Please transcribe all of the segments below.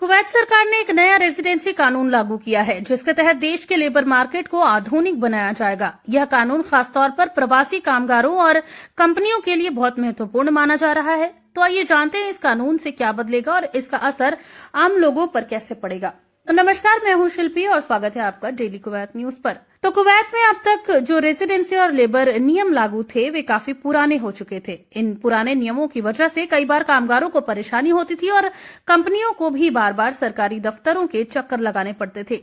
Kuwait सरकार ने एक नया रेजिडेंसी कानून लागू किया है, जिसके तहत देश के लेबर मार्केट को आधुनिक बनाया जाएगा। यह कानून खासतौर पर प्रवासी कामगारों और कंपनियों के लिए बहुत महत्वपूर्ण माना जा रहा है। तो आइए जानते हैं इस कानून से क्या बदलेगा और इसका असर आम लोगों पर कैसे पड़ेगा। तो नमस्कार, मैं हूं शिल्पी और स्वागत है आपका डेली कुवैत न्यूज पर। तो कुवैत में अब तक जो रेजिडेंसी और लेबर नियम लागू थे वे काफी पुराने हो चुके थे। इन पुराने नियमों की वजह से कई बार कामगारों को परेशानी होती थी और कंपनियों को भी बार बार सरकारी दफ्तरों के चक्कर लगाने पड़ते थे।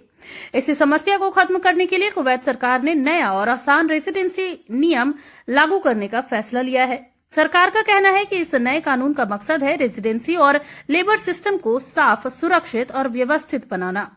इसी समस्या को खत्म करने के लिए कुवैत सरकार ने नया और आसान रेजिडेंसी नियम लागू करने का फैसला लिया है। सरकार का कहना है कि इस नए कानून का मकसद है रेजिडेंसी और लेबर सिस्टम को साफ, सुरक्षित और व्यवस्थित बनाना।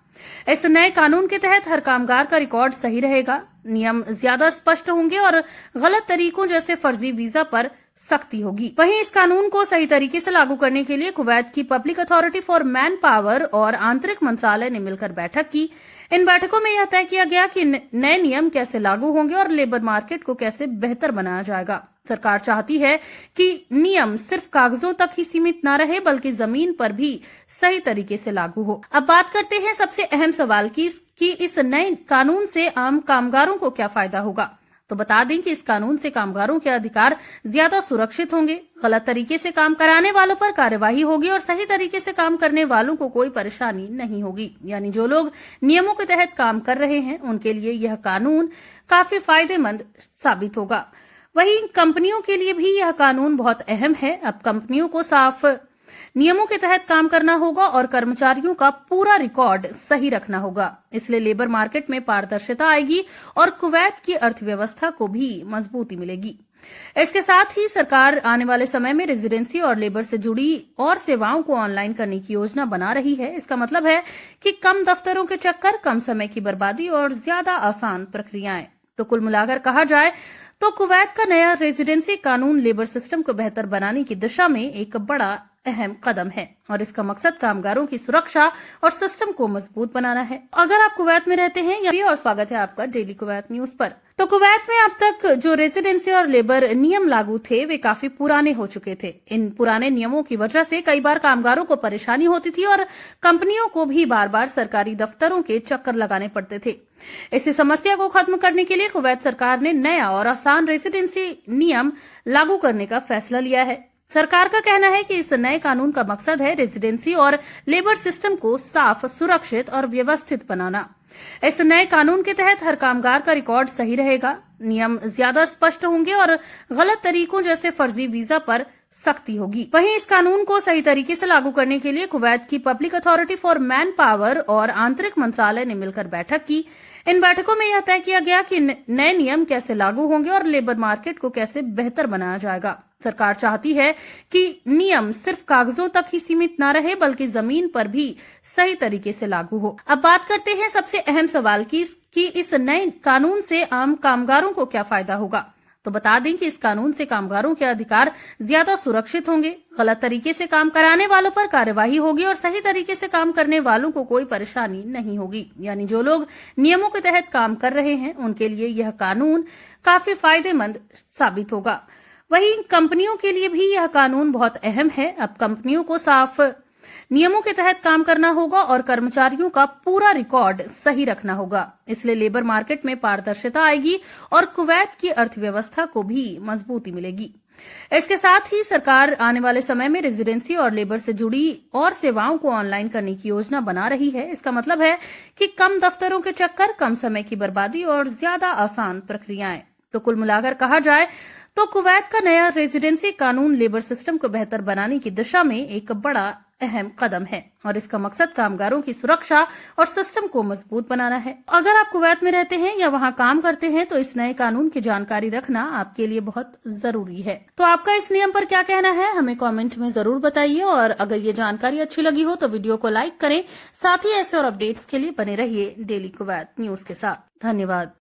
इस नए कानून के तहत हर कामगार का रिकॉर्ड सही रहेगा, नियम ज्यादा स्पष्ट होंगे और गलत तरीकों जैसे फर्जी वीजा पर सख्ती होगी। वहीं इस कानून को सही तरीके से लागू करने के लिए कुवैत की public authority for man power और आंतरिक मंत्रालय ने मिलकर बैठक की। इन बैठकों में यह तय किया गया कि नए नियम कैसे लागू होंगे और लेबर मार्केट को कैसे बेहतर बनाया जाएगा। सरकार चाहती है कि नियम सिर्फ कागजों तक ही सीमित न रहे, बल्कि जमीन पर भी सही तरीके से लागू हो। अब बात करते हैं सबसे अहम सवाल की कि इस नए कानून से आम कामगारों को क्या फायदा होगा। तो बता दें कि इस कानून से कामगारों के अधिकार ज्यादा सुरक्षित होंगे, गलत तरीके से काम कराने वालों पर कार्यवाही होगी और सही तरीके से काम करने वालों को कोई परेशानी नहीं होगी। यानी जो लोग नियमों के तहत काम कर रहे हैं उनके लिए यह कानून काफी फायदेमंद साबित होगा। वहीं कंपनियों के लिए भी यह कानून बहुत अहम है। अब कंपनियों को साफ नियमों के तहत काम करना होगा और कर्मचारियों का पूरा रिकॉर्ड सही रखना होगा। इसलिए लेबर मार्केट में पारदर्शिता आएगी और कुवैत की अर्थव्यवस्था को भी मजबूती मिलेगी। इसके साथ ही सरकार आने वाले समय में रेजिडेंसी और लेबर से जुड़ी और सेवाओं को ऑनलाइन करने की योजना बना रही है। इसका मतलब है कि कम दफ्तरों के चक्कर, कम समय की बर्बादी और ज्यादा आसान प्रक्रियाएं। तो कुल मिलाकर कहा जाए तो कुवैत का नया रेजिडेंसी कानून लेबर सिस्टम को बेहतर बनाने की दिशा में एक बड़ा अहम कदम है और इसका मकसद कामगारों की सुरक्षा और सिस्टम को मजबूत बनाना है। अगर आप कुवैत में रहते हैं या और स्वागत है आपका डेली कुवैत न्यूज पर। तो कुवैत में अब तक जो रेजिडेंसी और लेबर नियम लागू थे वे काफी पुराने हो चुके थे। इन पुराने नियमों की वजह से कई बार कामगारों को परेशानी होती थी और कंपनियों को भी बार बार सरकारी दफ्तरों के चक्कर लगाने पड़ते थे। इसी समस्या को खत्म करने के लिए कुवैत सरकार ने नया और आसान रेजिडेंसी नियम लागू करने का फैसला लिया है। सरकार का कहना है कि इस नए कानून का मकसद है रेजिडेंसी और लेबर सिस्टम को साफ, सुरक्षित और व्यवस्थित बनाना। इस नए कानून के तहत हर कामगार का रिकॉर्ड सही रहेगा, नियम ज्यादा स्पष्ट होंगे और गलत तरीकों जैसे फर्जी वीजा पर सख्ती होगी। वहीं इस कानून को सही तरीके से लागू करने के लिए कुवैत की public authority for man power और आंतरिक मंत्रालय ने मिलकर बैठक की। इन बैठकों में यह तय किया गया कि नए नियम कैसे लागू होंगे और लेबर मार्केट को कैसे बेहतर बनाया जाएगा। सरकार चाहती है कि नियम सिर्फ कागजों तक ही सीमित न रहे, बल्कि जमीन पर भी सही तरीके से लागू हो। अब बात करते हैं सबसे अहम सवाल की कि इस नए कानून से आम कामगारों को क्या फायदा होगा। तो बता दें कि इस कानून से कामगारों के अधिकार ज्यादा सुरक्षित होंगे, गलत तरीके से काम कराने वालों पर कार्यवाही होगी और सही तरीके से काम करने वालों को कोई परेशानी नहीं होगी। यानी जो लोग नियमों के तहत काम कर रहे हैं उनके लिए यह कानून काफी फायदेमंद साबित होगा। वहीं कंपनियों के लिए भी यह कानून बहुत अहम है। अब कंपनियों को साफ नियमों के तहत काम करना होगा और कर्मचारियों का पूरा रिकॉर्ड सही रखना होगा। इसलिए लेबर मार्केट में पारदर्शिता आएगी और कुवैत की अर्थव्यवस्था को भी मजबूती मिलेगी। इसके साथ ही सरकार आने वाले समय में रेजिडेंसी और लेबर से जुड़ी और सेवाओं को ऑनलाइन करने की योजना बना रही है। इसका मतलब है कि कम दफ्तरों के चक्कर, कम समय की बर्बादी और ज्यादा आसान प्रक्रियाएं। तो कुल मिलाकर कहा जाए तो कुवैत का नया रेजिडेंसी कानून लेबर सिस्टम को बेहतर बनाने की दिशा में एक बड़ा अहम कदम है और इसका मकसद कामगारों की सुरक्षा और सिस्टम को मजबूत बनाना है। अगर आप कुवैत में रहते हैं या वहां काम करते हैं तो इस नए कानून की जानकारी रखना आपके लिए बहुत जरूरी है। तो आपका इस नियम पर क्या कहना है, हमें कमेंट में जरूर बताइए और अगर ये जानकारी अच्छी लगी हो तो वीडियो को लाइक करें। साथ ही ऐसे और अपडेट्स के लिए बने रहिए डेली कुवैत न्यूज के साथ। धन्यवाद।